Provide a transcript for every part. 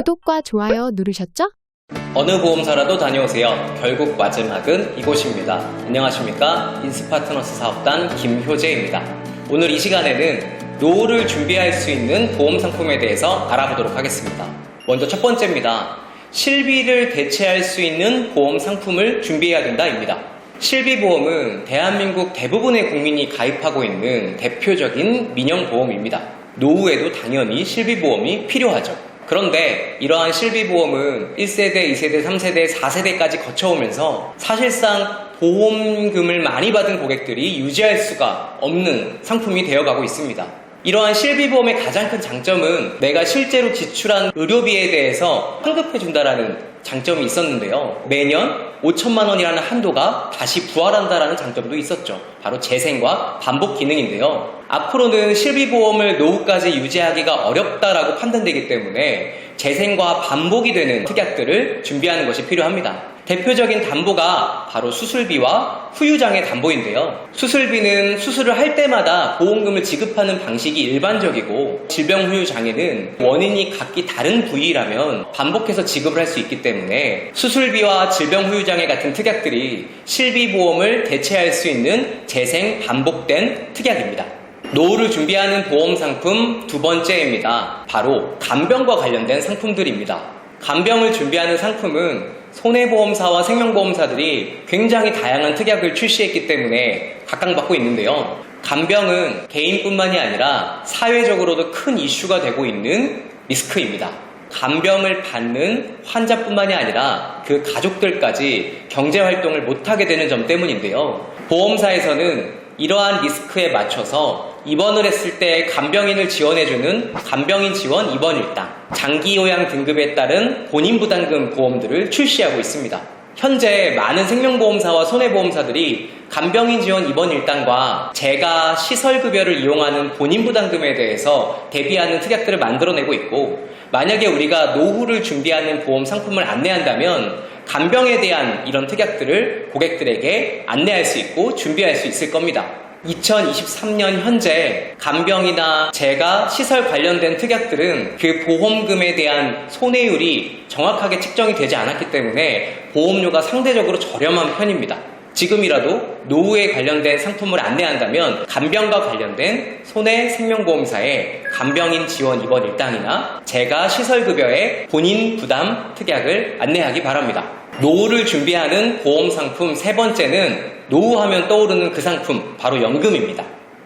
구독과 좋아요 누르셨죠? 어느 보험사라도 다녀오세요. 결국 마지막은 이곳입니다. 안녕하십니까? 인스파트너스 사업단 김효재입니다. 오늘 이 시간에는 노후를 준비할 수 있는 보험 상품에 대해서 알아보도록 하겠습니다. 먼저 첫 번째입니다. 실비를 대체할 수 있는 보험 상품을 준비해야 된다입니다. 실비보험은 대한민국 대부분의 국민이 가입하고 있는 대표적인 민영보험입니다. 노후에도 당연히 실비보험이 필요하죠. 그런데 이러한 실비보험은 1세대, 2세대, 3세대, 4세대까지 거쳐오면서 사실상 보험금을 많이 받은 고객들이 유지할 수가 없는 상품이 되어가고 있습니다. 이러한 실비보험의 가장 큰 장점은 내가 실제로 지출한 의료비에 대해서 환급해준다라는 장점이 있었는데요. 매년 5천만 원이라는 한도가 다시 부활한다라는 장점도 있었죠. 바로 재생과 반복 기능인데요. 앞으로는 실비보험을 노후까지 유지하기가 어렵다라고 판단되기 때문에 재생과 반복이 되는 특약들을 준비하는 것이 필요합니다. 대표적인 담보가 바로 수술비와 후유장애 담보인데요. 수술비는 수술을 할 때마다 보험금을 지급하는 방식이 일반적이고, 질병 후유장애는 원인이 각기 다른 부위라면 반복해서 지급을 할 수 있기 때문에 수술비와 질병 후유장애 같은 특약들이 실비보험을 대체할 수 있는 재생 반복된 특약입니다. 노후를 준비하는 보험 상품 두 번째입니다. 바로 간병과 관련된 상품들입니다. 간병을 준비하는 상품은 손해보험사와 생명보험사들이 굉장히 다양한 특약을 출시했기 때문에 각광받고 있는데요. 간병은 개인뿐만이 아니라 사회적으로도 큰 이슈가 되고 있는 리스크입니다. 간병을 받는 환자뿐만이 아니라 그 가족들까지 경제활동을 못하게 되는 점 때문인데요. 보험사에서는 이러한 리스크에 맞춰서 입원을 했을 때 간병인을 지원해주는 간병인 지원 입원 일당, 장기요양 등급에 따른 본인부담금 보험들을 출시하고 있습니다. 현재 많은 생명보험사와 손해보험사들이 간병인 지원 입원 일당과 재가 시설급여를 이용하는 본인부담금에 대해서 대비하는 특약들을 만들어내고 있고, 만약에 우리가 노후를 준비하는 보험 상품을 안내한다면 간병에 대한 이런 특약들을 고객들에게 안내할 수 있고 준비할 수 있을 겁니다. 2023년 현재 간병이나 재가 시설 관련된 특약들은 그 보험금에 대한 손해율이 정확하게 측정이 되지 않았기 때문에 보험료가 상대적으로 저렴한 편입니다. 지금이라도 노후에 관련된 상품을 안내한다면 간병과 관련된 손해생명보험사의 간병인 지원 입원 일당이나 재가 시설급여의 본인 부담 특약을 안내하기 바랍니다. 노후를 준비하는 보험 상품 세 번째는 노후하면 떠오르는 그 상품, 바로 연금입니다.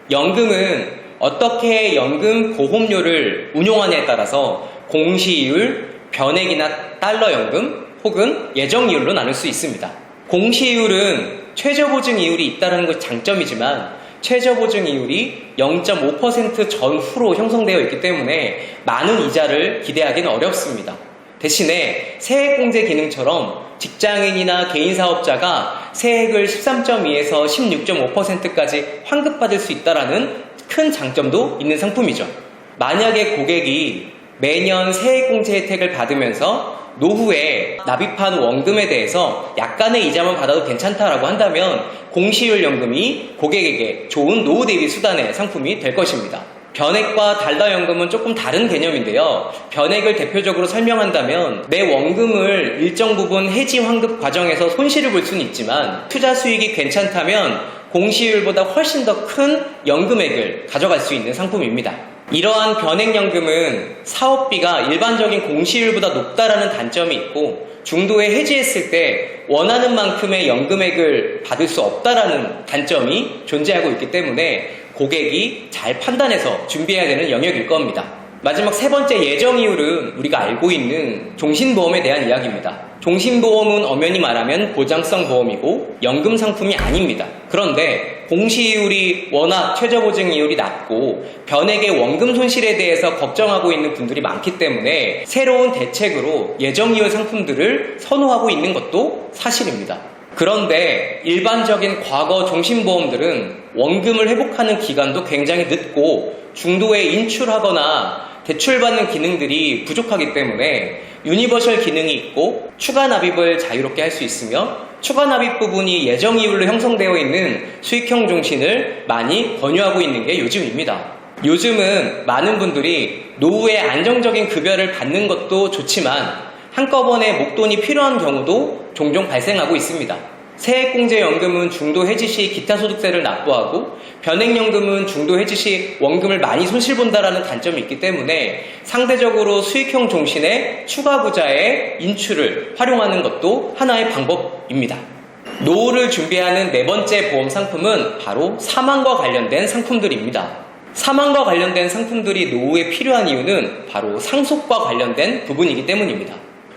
연금은 어떻게 연금 보험료를 운용하냐에 따라서 공시이율, 변액이나 달러 연금 혹은 예정이율로 나눌 수 있습니다. 공시이율은 최저보증이율이 있다는 것이 장점이지만 최저보증이율이 0.5% 전후로 형성되어 있기 때문에 많은 이자를 기대하기는 어렵습니다. 대신에 세액공제 기능처럼 직장인이나 개인사업자가 세액을 13.2에서 16.5%까지 환급받을 수 있다는 큰 장점도 있는 상품이죠. 만약에 고객이 매년 세액공제 혜택을 받으면서 노후에 납입한 원금에 대해서 약간의 이자만 받아도 괜찮다라고 한다면 공시이율 연금이 고객에게 좋은 노후 대비 수단의 상품이 될 것입니다. 변액과 달러 연금은 조금 다른 개념인데요. 변액을 대표적으로 설명한다면 내 원금을 일정 부분 해지 환급 과정에서 손실을 볼 수는 있지만 투자 수익이 괜찮다면 공시이율보다 훨씬 더 큰 연금액을 가져갈 수 있는 상품입니다. 이러한 변액연금은 사업비가 일반적인 공시이율보다 높다라는 단점이 있고, 중도에 해지했을 때 원하는 만큼의 연금액을 받을 수 없다라는 단점이 존재하고 있기 때문에 고객이 잘 판단해서 준비해야 되는 영역일 겁니다. 마지막 세 번째 예정이율은 우리가 알고 있는 종신보험에 대한 이야기입니다. 종신보험은 엄연히 말하면 보장성 보험이고 연금 상품이 아닙니다. 그런데 공시이율이 워낙 최저보증이율이 낮고 변액의 원금 손실에 대해서 걱정하고 있는 분들이 많기 때문에 새로운 대책으로 예정이율 상품들을 선호하고 있는 것도 사실입니다. 그런데 일반적인 과거 종신보험들은 원금을 회복하는 기간도 굉장히 늦고 중도에 인출하거나 대출받는 기능들이 부족하기 때문에 유니버셜 기능이 있고 추가 납입을 자유롭게 할 수 있으며 추가 납입 부분이 예정이율로 형성되어 있는 수익형 종신을 많이 권유하고 있는 게 요즘입니다. 요즘은 많은 분들이 노후에 안정적인 급여를 받는 것도 좋지만 한꺼번에 목돈이 필요한 경우도 종종 발생하고 있습니다. 세액공제연금은 중도 해지 시 기타 소득세를 납부하고 변액연금은 중도 해지 시 원금을 많이 손실본다라는 단점이 있기 때문에 상대적으로 수익형 종신의 추가부자의 인출을 활용하는 것도 하나의 방법입니다. 노후를 준비하는 네 번째 보험 상품은 바로 사망과 관련된 상품들입니다. 사망과 관련된 상품들이 노후에 필요한 이유는 바로 상속과 관련된 부분이기 때문입니다.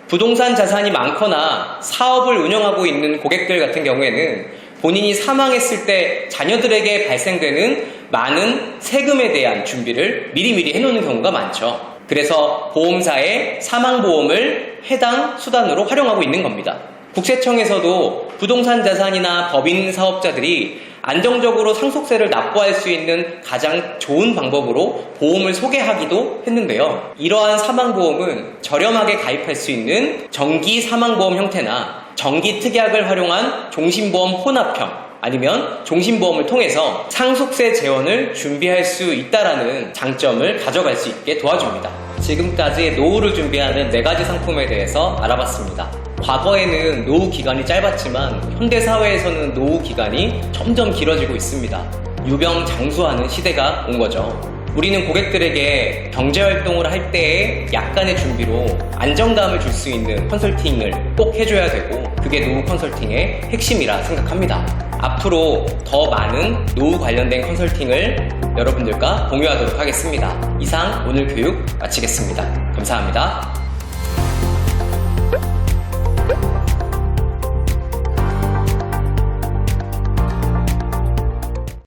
부동산 자산이 많거나 사업을 운영하고 있는 고객들 같은 경우에는 본인이 사망했을 때 자녀들에게 발생되는 많은 세금에 대한 준비를 미리미리 해놓는 경우가 많죠. 그래서 보험사의 사망보험을 해당 수단으로 활용하고 있는 겁니다. 국세청에서도 부동산 자산이나 법인 사업자들이 안정적으로 상속세를 납부할 수 있는 가장 좋은 방법으로 보험을 소개하기도 했는데요. 이러한 사망보험은 저렴하게 가입할 수 있는 정기 사망보험 형태나 정기 특약을 활용한 종신보험 혼합형 아니면 종신보험을 통해서 상속세 재원을 준비할 수 있다는 장점을 가져갈 수 있게 도와줍니다. 지금까지 노후를 준비하는 4가지 상품에 대해서 알아봤습니다. 과거에는 노후 기간이 짧았지만 현대사회에서는 노후 기간이 점점 길어지고 있습니다. 유병장수하는 시대가 온 거죠. 우리는 고객들에게 경제활동을 할 때의 약간의 준비로 안정감을 줄 수 있는 컨설팅을 꼭 해줘야 되고 그게 노후 컨설팅의 핵심이라 생각합니다. 앞으로 더 많은 노후 관련된 컨설팅을 여러분들과 공유하도록 하겠습니다. 이상 오늘 교육 마치겠습니다. 감사합니다.